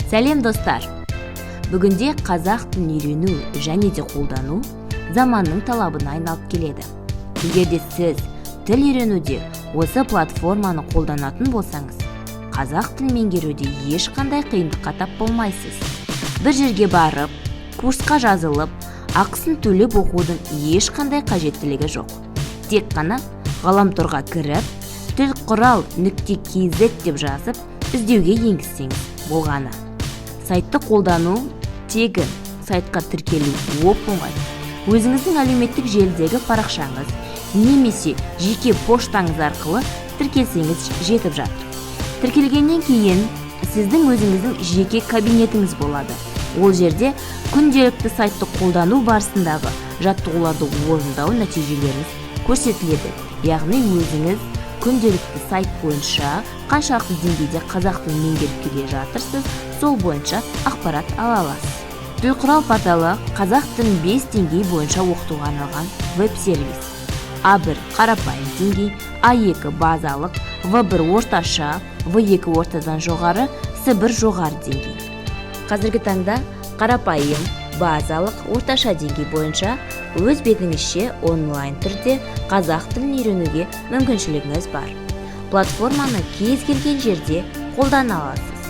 Сәлем достар! Бүгінде қазақ тілін үйрену және де қолдану заманның талабына айналып келеді. Егер де сіз тіл үйренуде осы платформаны қолданатын болсаңыз, қазақ тілін меңгеруде ешқандай қиындыққа тап болмайсыз. Бір жерге барып, курсқа жазылып, ақысын төлеп оқудың ешқандай қажеттілігі жоқ. Тек қана ғаламторға кіріп, tilqural.kz деп жазып, іздеуге енгізсеңіз болғаны. Сайтты қолдану тегін, сайтқа тіркелу оп-оңай. Өзіңіздің әлеуметтік желідегі парақшаңыз немесе жеке поштаңыз арқылы тіркелсеңіз жетіп жатыр. Тіркелгеннен кейін сіздің өзіңіздің жеке кабинетіңіз болады. Ол жерде күнделікті сайтты қолдану барысындағы жаттығуларды орындау нәтижелеріңіз көрсетіледі. Яғни өзіңіз күнделікті сайт бойынша қаншалықты деңгейде қазақ тілін меңгеріп келе жатырсыз, сол бойынша ақпарат ала аласыз. Tilqural порталы қазақ тілін 5 деңгей бойынша оқытуға арналған веб-сервис. А1 қарапайым деңгей, А2 базалық, В1 орташа, В2 ортадан жоғары, С1 жоғары деңгей. Қазіргі таңда қарапайым, базалық, орташа деңгей бойынша өз бетіңізше онлайн түрде қазақ тілін үйренуге мүмкіншілігіңіз бар. Платформаны кез келген жерде қолдана аласыз.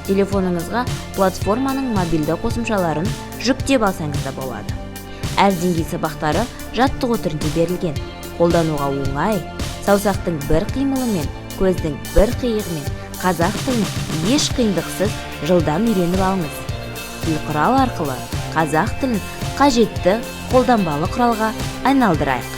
Телефоныңызға платформаның мобильді қосымшаларын жүктеп алсаңыз да болады. Әр деңгей сабақтары жаттығу түрінде берілген. Қолдануға оңай, саусақтың бір қимылымен, көздің бір қиығымен қазақ тілін еш қиындықсыз жылдам үйреніп алыңыз. Tilqural арқылы қазақ тілін қажетті қолданбалы құралға айналдырайық.